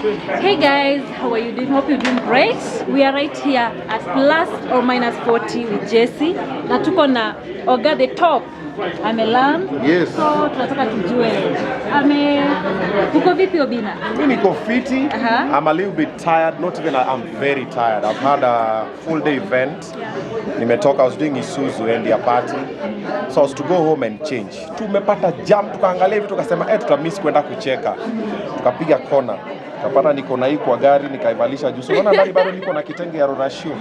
Hey guys, how are you doing? Hope you're doing great. We are right here at plus or minus 40 with Jesse. Na tuko na Oga the top. Amelan. Yes. So tunataka tujue. Uko vipi Obinna? Mimi niko fiti. I'm a little bit tired. Not even I'm very tired. I've had a full day event. Nimetoka, I was doing Isuzu and their party. So I was to go home and change. Tumepata jam, tukaangalia hivi tukasema tutamiss kwenda kucheka. Tukapiga kona. Tukapata niko na hii kwa gari nikaivalisha juu. Unaona ndani bado niko na kitenge ya Ronashio.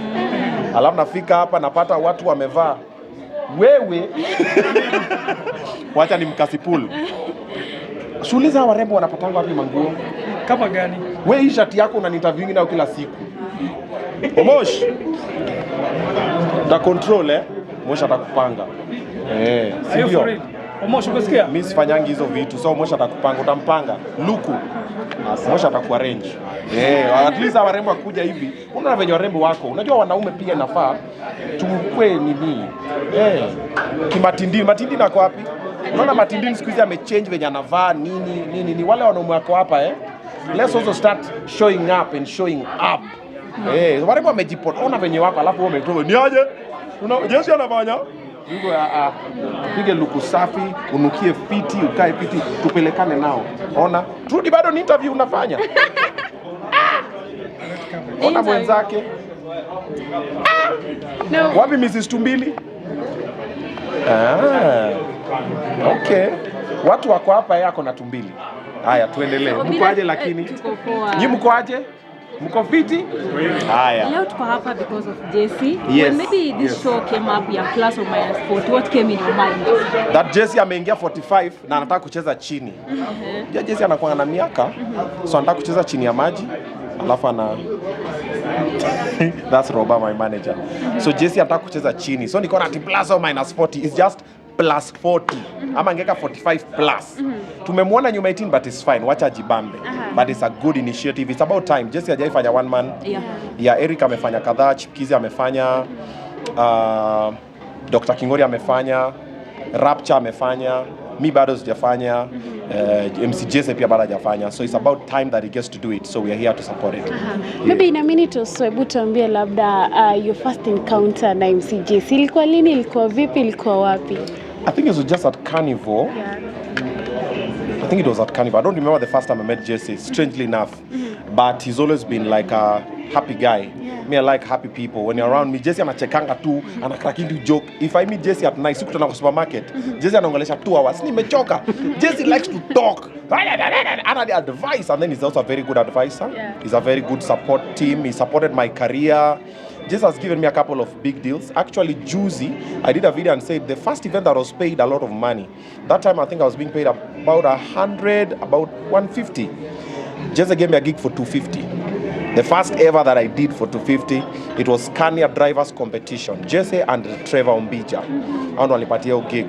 Alafu nafika hapa napata watu wamevaa wewe. Wacha ni mkasipul. Shuliza warembo wanapatanga wapi manguo? Kama gani? Wewe hii shati yako unaniinterview nayo kila siku. Omosh. Da control Mosh atakupanga. Sio. Omosh umesikia? Mimi sifanyangi hizo vitu. So Mosh atakupanga, utampanga. Luku. Mosh atakuarrange. At least warembo wakuja hivi. Unaona venye warembo wako. Unajua wanaume pia nafaa tukue nini? Kimatindini. Matindini nako wapi? Unaona matindini siku hizi amechange venye anavaa nini. Wale wanaume wako hapa Let's also start showing up and showing up. Warembo wamejipota. Ona venye wako alafu wewe umetoa. Ni aje? Jesse anafanya? Yuko pige luku safi, unukie fiti, ukae fiti, tupelekane nao. Ona, Trudy bado ni interview unafanya. Ona mwenzake. No. Wapi Mrs. Tumbili? Okay. Watu wako hapa yako na Tumbili. Haya, tuendelee. Mko aje lakini? Nyinyi mko aje? Mko fiti? Haya. Leo tuko hapa because of Jesse. Yes. When maybe this show came up ya plus or minus 40, what came in your mind? That Jesse ameingia 45 na anataka kucheza chini. Jesse anakuwa na miaka, so anataka kucheza chini ya maji. Alafu That's Roba, my manager. So Jesse anataka kucheza chini. So niko na plus or minus 40 is just plus 40. Ama angeka 45 plus. Tumemwona nyuma 18 but it's fine. Wacha jibambe. But it's a good initiative. It's about time. Jesse hajaifanya one man. Yeah, Eric amefanya kadhaa, Chipkizi amefanya, Dr. Kingori amefanya, Rapture amefanya, mi bado sijafanya, MC Jesse pia bado hajafanya. So it's about time that he gets to do it. So we are here to support it. Maybe in a minute or so, hebu tuambie labda your first encounter na MC Jesse. Ilikuwa lini, ilikuwa vipi, ilikuwa wapi? I think it was just at Carnival. I think it was at Carnival. I don't remember the first time I met Jesse, strangely enough. But he's always been like a happy guy. Me, I like happy people. When you're around me, Jesse anachekanga tu, anakracking to joke. If I meet Jesse at night, sikutana kwa supermarket, Jesse anaongelesha 2 hours. Nimechoka. Jesse likes to talk. And the advice, and then he's also a very good advisor. He's a very good support team. He supported my career. Jesse has given me a couple of big deals. Actually, Juicy, I did a video and said the first event that I was paid a lot of money. That time I think I was being paid about 100, about 150. Jesse gave me a gig for 250. The first ever that I did for 250, it was Scania Drivers Competition. Jesse and Trevor Ombija. Hao ndo walipatia hiyo gig.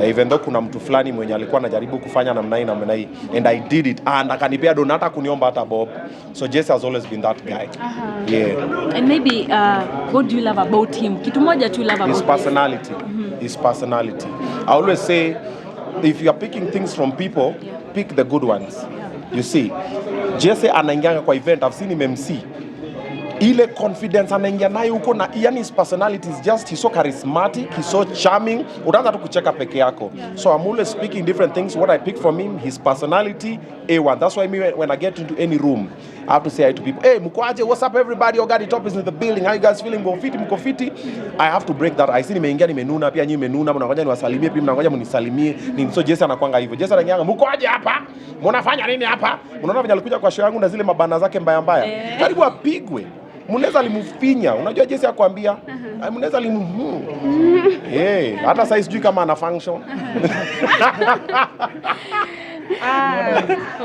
Even though kuna mtu fulani mwenye alikuwa anajaribu kufanya namna hii. And I did it. And akanipea donata kuniomba hata Bob. So Jesse has always been that guy. Yeah. And maybe what do you love about him? Kitu moja tu love about his personality. His personality. I always say, if you are picking things from people, pick the good ones. You see, Jesse anaingianga kwa event, I've seen him MC. Ile confidence anaingia nayo huko na yani his personality is just, he's so charismatic, he's so charming. Utaanza tu kucheka peke yako. So I'm always speaking different things. What I pick from him, his personality, A1. That's why me when I get into any room, I have to say hi to people. Hey, mkoaje, what's up everybody? Your Top is in the building. How you guys feeling? Mko fiti? I have to break that. I see nimeingia nimenuna pia nyinyi mmenuna, mnangoja niwasalimie pia mnangoja mnisalimie. So Jesse anakuanga hivyo. Jesse anaingia, mkoaje hapa? Mnafanya nini hapa? Unaona venye alikuja kwa show yangu na zile mabana zake mbaya. Karibu apigwe. Munaweza limufinya. Unajua Jesse akwambia? Munaweza hata sasa sijui kama ana function.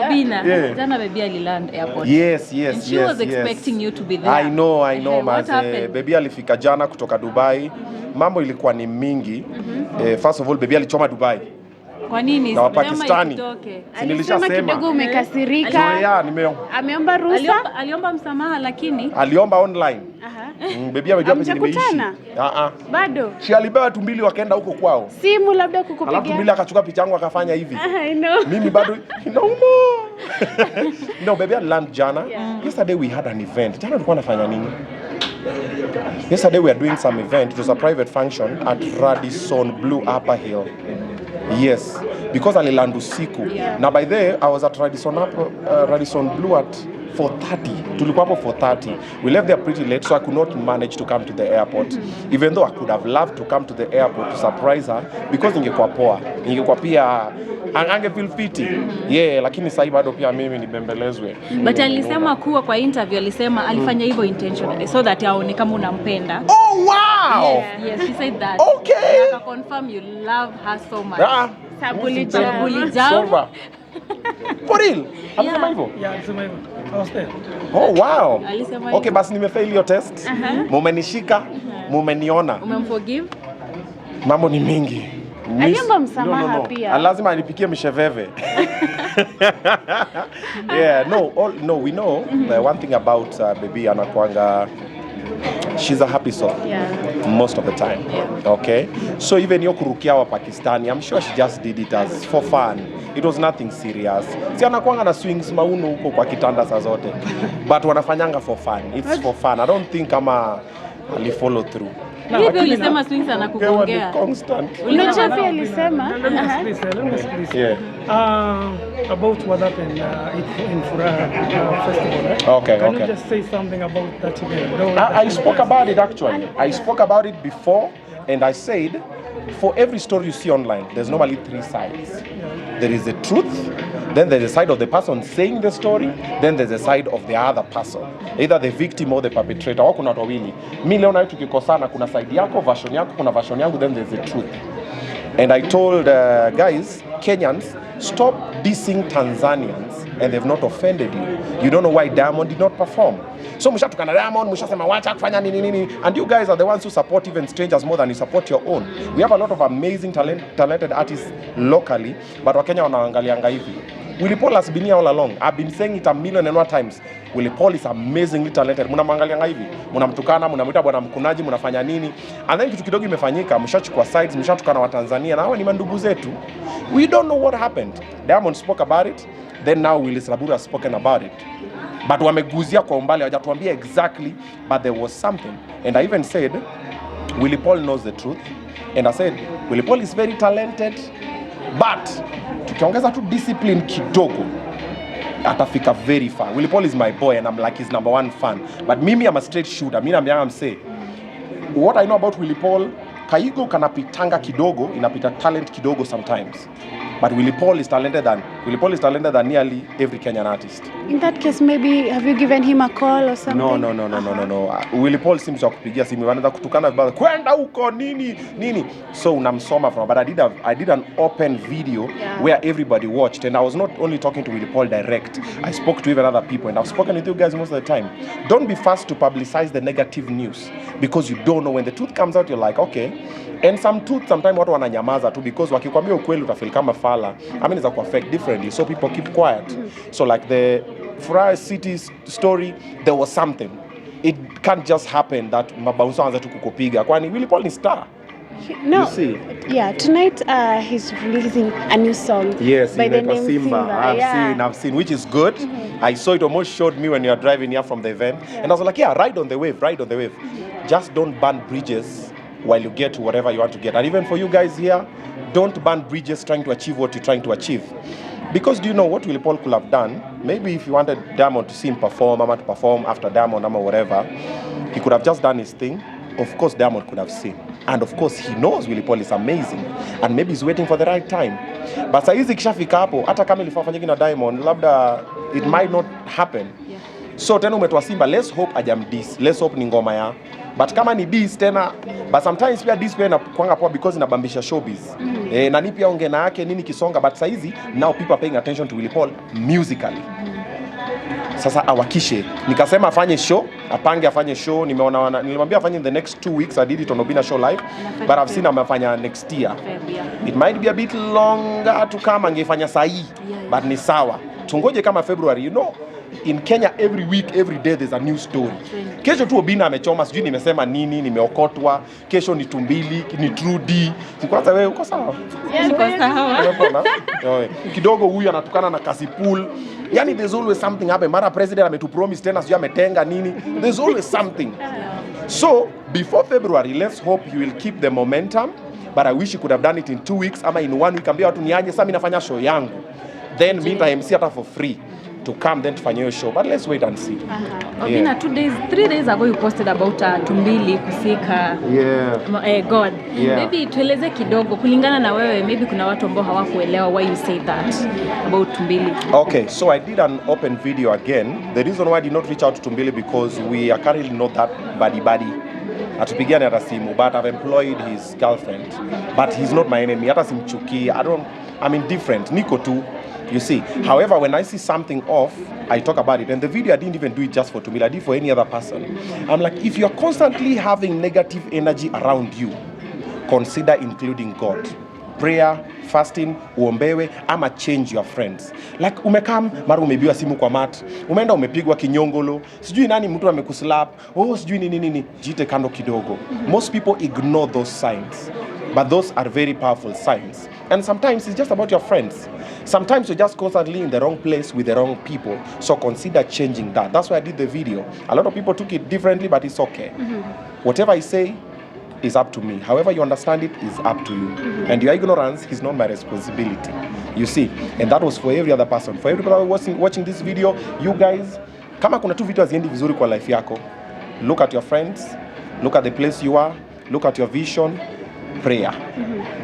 Obinna, jana Bebi aliland airport. Yes. And she was expecting you to be there. I know, Bebi alifika jana kutoka Dubai. Mambo ilikuwa ni mingi. First of all, Bebi alichoma Dubai. Kwa nini? Na Wapakistani. Alisema kidogo umekasirika. Ameomba ruhusa? Aliomba msamaha lakini aliomba online. Bebi amejua penye nimeishi. Bado. Si alibeba tumbili wakaenda huko kwao. Simu labda kukupigia. Alafu tumbili akachukua picha yangu akafanya hivi. I know. Mimi bado no, Bebi land jana. Yesterday we had an event. Jana tulikuwa nafanya nini? Yesterday we are doing some event. It was a private function at Radisson Blue Upper Hill. Yes, because aliland usiku. Now by there I was at Radisson Blue at 4:30. Tulikuwa hapo 4:30. We left there pretty late, so I could not manage to come to the airport. Even though I could have loved to come to the airport to surprise her, because ingekuwa poa. Ingekuwa pia ange feel fiti. Yeah, lakini sasa bado pia mimi nibembelezwe. But alisema kuwa kwa interview alisema alifanya hivyo intentionally so that aone kama unampenda. Oh wow. Yes, he said that. Okay. Aka confirm you love her so much. Sabuli jam. For real? Alisema hivyo? Yeah, alisema hivyo. I was there. Oh wow. Alisema okay, basi nimefail hiyo test. Mumenishika, mumeniona. Umemforgive? Mambo ni mingi. Aliomba msamaha pia. Lazima anipikie misheveve. Yeah, no, we know the one thing about Bebi anakuanga, she's a happy soul. Most of the time. Okay? So even yo kurukia wa Pakistani, I'm sure she just did it as for fun. It was nothing serious. Si anakuanga na swings mauno huko kwa kitanda saa zote. But wanafanyanga for fun. It's for fun. I don't think kama ali follow through. Hivi ulisema swings anakugongea. Unajua pia alisema please. About what happened in Furaha festival. Right? Okay. Can you just say something about that event? I spoke about it actually. I spoke about it before and I said for every story you see online, there's normally 3 sides. There is the truth, then there's the side of the person saying the story, then there's the side of the other person, either the victim or the perpetrator. Wako na watu wawili. Mimi leo na tukikosana kuna side yako, version yako, kuna version yangu, then there's the truth. And I told guys, Kenyans, stop dissing Tanzanians and they've not offended you. You don't know why Diamond did not perform. So mshatukana Diamond, mshasema wacha kufanya nini. And you guys are the ones who support even strangers more than you support your own. We have a lot of amazing talented artists locally, but Wakenya wanaangalianga hivi. Willy Paul has been here all along. I've been saying it a million and one times. Willy Paul is amazingly talented. Mnamwangalianga hivi. Mnamtukana, mnamwita bwana mkunaji, mnafanya nini? And then kitu kidogo imefanyika, mshachukua sides, mshatukana wa Tanzania na hawa ni mandugu zetu. We don't know what happened. Diamond spoke about it, then now Willy Sabura has spoken about it. But wameguzia kwa umbali, hawajatuambia exactly, but there was something. And I even said, Willy Paul knows the truth. And I said, Willy Paul is very talented, but tukiongeza tu discipline kidogo, atafika very far. Willy Paul is my boy and I'm like his #1 fan. But mimi I'm a straight shooter. Mimi I'm say, what I know about Willy Paul, kaigo kanapitanga kidogo, inapita talent kidogo sometimes. But Willy Paul is talented than nearly every Kenyan artist. In that case, maybe have you given him a call or something? No. Willy Paul seems to kupigia simu, wanaanza kutukana vibaya. Kwenda huko nini. So unamsoma from, but I did an open video where everybody watched, and I was not only talking to Willy Paul direct. I spoke to even other people, and I've spoken with you guys most of the time. Don't be fast to publicize the negative news because you don't know when the truth comes out. You're like, okay. And sometimes watu wananyamaza tu because wakikwambia ukweli utafeel kama fala. I mean, it's affect differently, so people keep quiet. So like the Furaha City story, there was something. It can't just happen that mabaunsa anza tu kukupiga. Kwani Willy Paul ni star. No. You see? Yeah, tonight he's releasing a new song. Yes, by the name Simba. I've seen, which is good. I saw it, almost showed me when you are driving here from the event. And I was like, yeah, ride on the wave. Just don't burn bridges while you get to whatever you want to get. And even for you guys here, don't burn bridges trying to achieve what you're trying to achieve. Because do you know what Willy Paul could have done? Maybe if you wanted Diamond to see him perform, Ama to perform after Diamond, Ama whatever, he could have just done his thing. Of course, Diamond could have seen. And of course, he knows Willy Paul is amazing. And maybe he's waiting for the right time. But saizi kishafika hapo, hata kama ilifanyika na Diamond, labda it might not happen. So tena umetoa Simba, let's hope ajamdiss. Let's hope ni ngoma ya. But kama ni diss tena, but sometimes pia diss pia inakuanga poa because inabambisha showbiz. Na ni pia ongena yake nini kisonga, but saizi now people are paying attention to Willy Paul musically. Sasa awakishe, nikasema afanye show, apange afanye show. Nilimwambia afanye in the next 2 weeks. I did it on Obinna show live, but I've seen amefanya next year. It might be a bit longer to come, angefanya sahi, but ni sawa. Tungoje kama February, you know. In Kenya, every week, every day, there's a new story. Kesho tu Obinna amechoma, sijui nimesema nini, nimeokotwa. Kesho ni Tumbili, ni Trudy. Kwanza wewe uko sawa? Niko sawa. Kidogo huyu anatukana na Kasipul. Yani there's always something happen. Mara president ametupromise tena sijui ametenga nini. There's always something. So, before February, let's hope you will keep the momentum. But I wish you could have done it in 2 weeks. Ama in 1 week, ambia watu niaje, sasa mimi nafanya show yangu. Then me nita MC hata for free. To come then to fanya show, but let's wait and see. Obinna, 3 days ago you posted about Tumbili kusika God. Maybe tueleze kidogo kulingana na wewe, maybe kuna watu ambao hawakuelewa why you say that about Tumbili. Okay, so I did an open video again. The reason why I did not reach out to Tumbili because we are currently not that buddy. Atupigane hata simu, but I've employed his girlfriend, but he's not my enemy. Hata simchuki. I'm indifferent. Niko tu. You see, however, when I see something off, I talk about it. And the video, I didn't even do it just for Tumbili, I did it for any other person. I'm like, if you're constantly having negative energy around you, consider including God. Prayer, fasting, uombewe, ama change your friends. Like umekam, mara umebiwa simu kwa mat, umeenda umepigwa kinyongolo, sijui nani mtu amekuslap, sijui nini, jite kando kidogo. Most people ignore those signs, but those are very powerful signs. And sometimes it's just about your friends. Sometimes you're just constantly in the wrong place with the wrong people. So consider changing that. That's why I did the video. A lot of people took it differently, but it's okay. Whatever I say is up to me. However you understand it is up to you. And your ignorance is not my responsibility. You see? And that was for every other person. For everybody watching this video, you guys, kama kuna tu vitu haziendi vizuri kwa life yako, look at your friends, look at the place you are, look at your vision, prayer.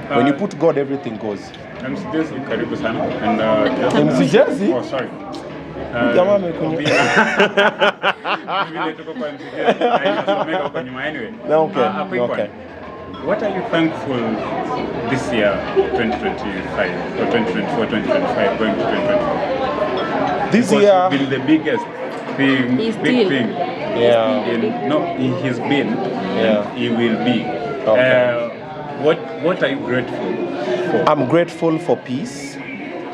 When you put God, everything goes. MC Jesse, karibu sana. And MC Jesse? Oh, sorry. Jamaa amekunya. Vile tuko kwa MC Jesse, nasomeka huko nyuma anyway. Okay. What are you thankful this year, 2025, or 2024, 2025, going to 2024? This because year been the biggest thing, big thing. He's been, and he will be. Okay. What are you grateful for? I'm grateful for peace.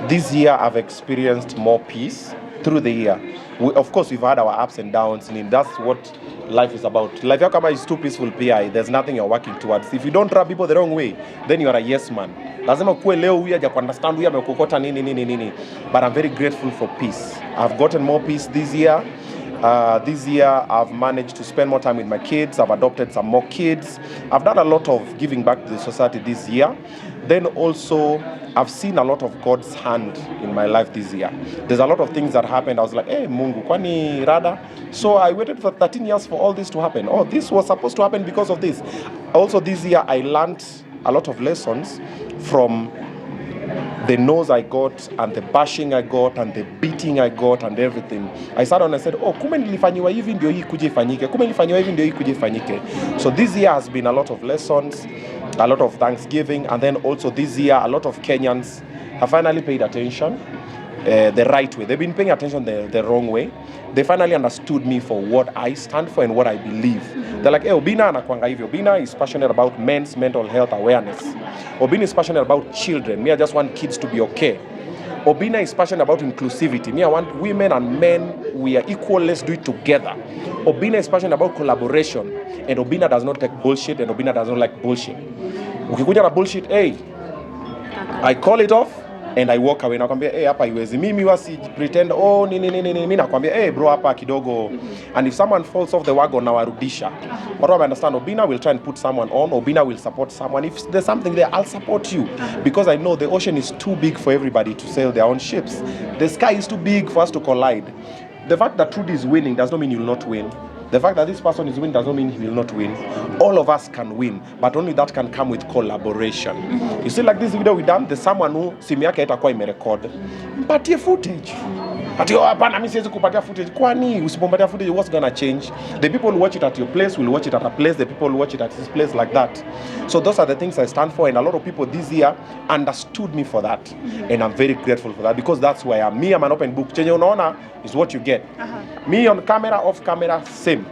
This year I've experienced more peace through the year. Of course, we've had our ups and downs, and that's what life is about. Life is too peaceful, PI. There's nothing you're working towards. If you don't rub people the wrong way, then you are a yes man. Lazima kuwe leo huyu haja understand huyu amekokota nini. But I'm very grateful for peace. I've gotten more peace this year. This year, I've managed to spend more time with my kids. I've adopted some more kids. I've done a lot of giving back to the society this year. Then also, I've seen a lot of God's hand in my life this year. There's a lot of things that happened. I was like, hey, Mungu, kwani rada? So I waited for 13 years for all this to happen. Oh, this was supposed to happen because of this. Also, this year, I learned a lot of lessons from the nose I got and the bashing I got and the beating I got and everything. I sat down and said, kumbe nilifanyiwa hivi ndio hii kuje ifanyike. Kumbe nilifanyiwa hivi ndio hii kuje ifanyike. So this year has been a lot of lessons, a lot of thanksgiving, and then also this year a lot of Kenyans have finally paid attention the right way. They've been paying attention the wrong way. They finally understood me for what I stand for and what I believe. They're like, hey, Obinna anakuanga hivi. Obinna is passionate about men's mental health awareness. Obinna is passionate about children. Me, I just want kids to be okay. Obinna is passionate about inclusivity. Me, I want women and men, we are equal, let's do it together. Obinna is passionate about collaboration. And Obinna does not take bullshit, and Obinna does not like bullshit. Ukikuja na bullshit, hey, I call it off. And I walk away. Nakwambia, hey, hapa iwezi. Mimi wasi pretend, nini. Nakwambia, hey, bro, hapa kidogo. And if someone falls off the wagon, nawarudisha. But I understand, Obinna will try and put someone on. Obinna will support someone. If there's something there, I'll support you. Because I know the ocean is too big for everybody to sail their own ships. The sky is too big for us to collide. The fact that Trudy is winning does not mean you will not win. The fact that this person is winning does not mean he will not win. All of us can win, but only that can come with collaboration. You see, like this video we done, there's someone who simu yake itakuwa imerecord. Mpatie footage. Ati hapana mimi siwezi kupatia footage. Kwani usipompatia footage what's gonna change? The people who watch it at your place will watch it at a place. The people who watch it at this place like that. So those are the things I stand for, and a lot of people this year understood me for that. And I'm very grateful for that because that's who I am. Me, I'm an open book. Chenye unaona is what you get. Me on camera, off camera, same.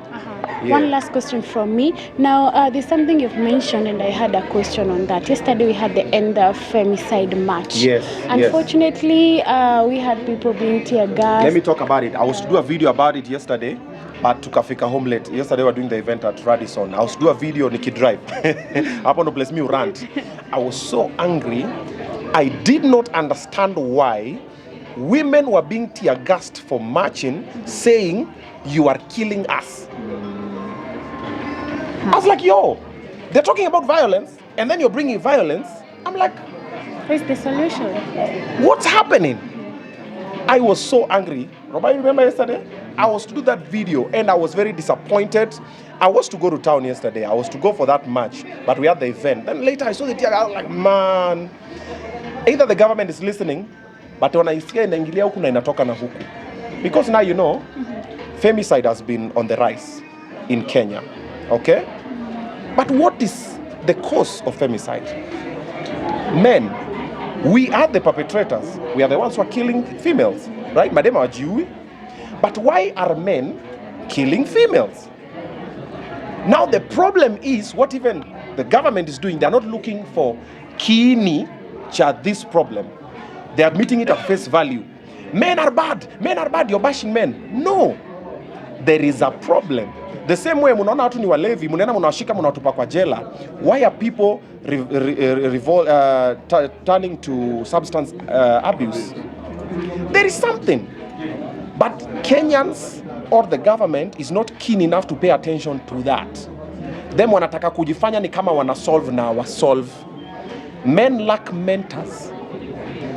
One last question from me. Now, there's something you've mentioned, and I had a question on that. Yesterday, we had the end of femicide march. Yes. Unfortunately, we had people being tear gassed. Let me talk about it. I was to do a video about it yesterday, but tukafika home late. Yesterday, we were doing the event at Radisson. I was to do a video Nikki Drive. Up on the place, me rant. I was so angry. I did not understand why women were being tear gassed for marching, saying, "You are killing us." I was like, yo, they're talking about violence, and then you're bringing violence. I'm like, where's the solution? What's happening? I was so angry. Robert, you remember yesterday? I was to do that video, and I was very disappointed. I was to go to town yesterday. I was to go for that march, but we had the event. Then later I saw the tear. I was like, man, either the government is listening, but wanaisikia inaingilia huku na inatoka na huku. Because now you know, femicide has been on the rise in Kenya. Okay? But what is the cause of femicide? Men. We are the perpetrators. We are the ones who are killing females. Right? Madam are Jew. But why are men killing females? Now the problem is what even the government is doing. They are not looking for kini cha this problem. They are meeting it at face value. Men are bad. Men are bad. You're bashing men. No. There is a problem. The same way munaona watu ni walevi, munaenda munawashika munawatupa kwa jela. Why are people turning to substance abuse? There is something. But Kenyans or the government is not keen enough to pay attention to that. Them wanataka kujifanya ni kama wana solve na wasolve. Men lack mentors.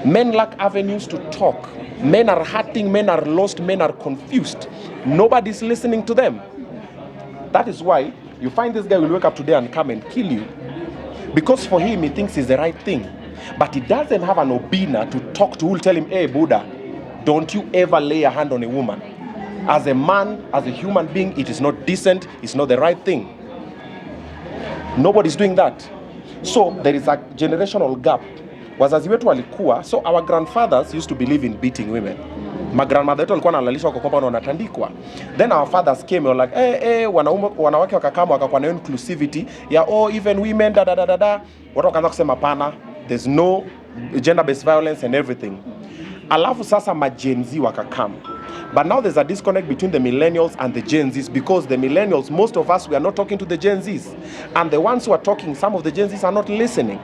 Men lack avenues to talk. Men are hurting, men are lost, men are confused. Nobody's listening to them. That is why you find this guy will wake up today and come and kill you. Because for him, he thinks it's the right thing. But he doesn't have an Obinna to talk to who will tell him, hey, Buddha, don't you ever lay a hand on a woman. As a man, as a human being, it is not decent, it's not the right thing. Nobody's doing that. So there is a generational gap. Wazazi wetu walikuwa, so our grandfathers used to believe in beating women. My grandmother wetu walikuwa analalishwa kwa kwamba wanatandikwa. Then our fathers came and were like, wanawake wakakama wakakuwa na inclusivity ya even women da. Watu wakaanza kusema pana, there's no gender-based violence and everything. Alafu sasa Gen Z wakakam. But now there's a disconnect between the millennials and the Gen Zs because the millennials, most of us, we are not talking to the Gen Zs. And the ones who are talking, some of the Gen Zs are not listening.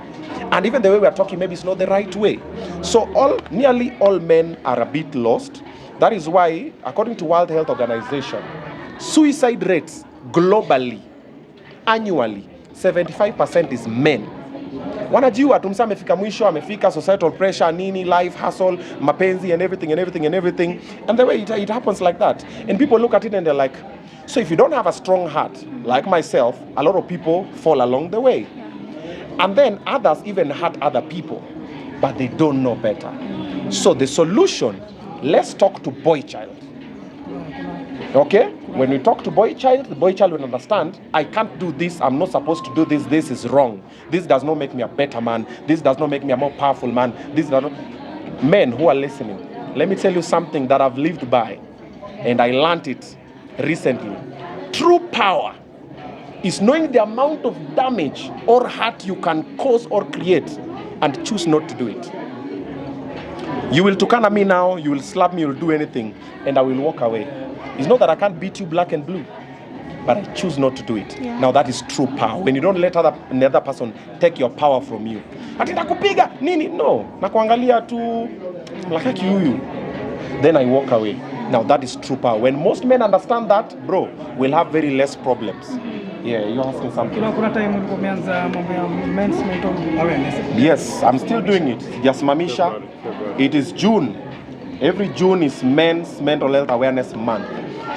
And even the way we are talking, maybe it's not the right way. So nearly all men are a bit lost. That is why, according to World Health Organization, suicide rates globally, annually, 75% is men. Wanajua tumsa amefika mwisho, amefika societal pressure, nini, life, hustle, mapenzi and everything. And the way it happens like that. And people look at it and they're like, so if you don't have a strong heart, like myself, a lot of people fall along the way. And then others even hurt other people, but they don't know better. So the solution, let's talk to boy child. Okay? When we talk to boy child, the boy child will understand, I can't do this, I'm not supposed to do this, this is wrong. This does not make me a better man. This does not make me a more powerful man. This does not... Men who are listening, let me tell you something that I've lived by, and I learned it recently. True power is knowing the amount of damage or hurt you can cause or create and choose not to do it. You will tukana me now, you will slap me, you will do anything, and I will walk away. It's not that I can't beat you black and blue, but I choose not to do it. Yeah. Now that is true power. When you don't let another person take your power from you. Ati nakupiga nini? No. Nakuangalia tu like you. Then I walk away. Now that is true power. When most men understand that, bro, we'll have very less problems. Yeah, you're asking something. Kuna time umeanza mambo ya men's mental awareness. Yes, I'm still doing it. Jasimamisha. It is June. Every June is Men's Mental Health Awareness Month.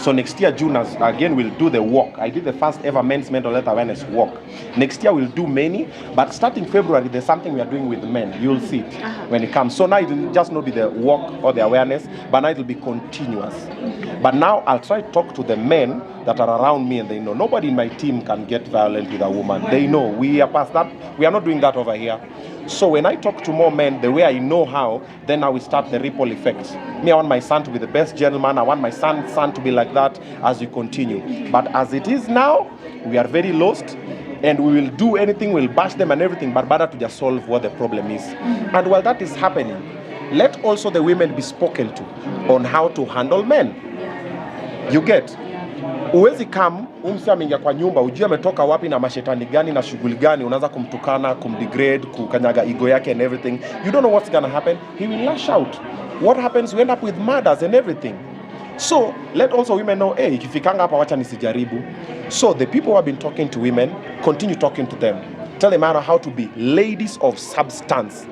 So next year, June, again, we'll do the walk. I did the first ever Men's Mental Health Awareness walk. Next year, we'll do many. But starting February, there's something we are doing with men. You'll see it when it comes. So now it will just not be the walk or the awareness, but now it will be continuous. But now I'll try to talk to the men that are around me and they know nobody in my team can get violent with a woman. They know we are past that. We are not doing that over here. So when I talk to more men the way I know how, then I will start the ripple effect. Me, I want my son to be the best gentleman. I want my son to be like that as we continue. But as it is now, we are very lost. And we will do anything, we'll bash them and everything, but better to just solve what the problem is. And while that is happening, let also the women be spoken to on how to handle men. You get? Uwezi come, umsi ameingia kwa nyumba, ujue ametoka wapi na mashetani gani na shughuli gani, unaanza kumtukana, kumdegrade, kukanyaga ego yake and everything. You don't know what's gonna happen. He will lash out. What happens? We end up with murders and everything. So let also women know, hey, ikifikanga hapa wacha nisijaribu. So the people who have been talking to women, continue talking to them. Tell them how to be ladies of substance.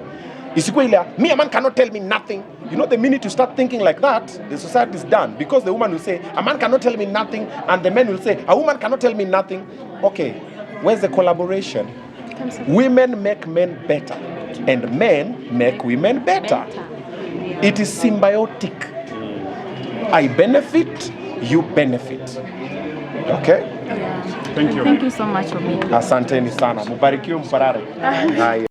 Me, a man cannot tell me nothing. You know, the minute you start thinking like that, the society is done. Because the woman will say, a man cannot tell me nothing, and the men will say, a woman cannot tell me nothing. Okay, where's the collaboration? Women make men better, and men make women better. It is symbiotic. I benefit, you benefit. Okay? Yeah. Thank you. Thank you so much, Obinna. Asanteni sana. Mubarikiwe mparare.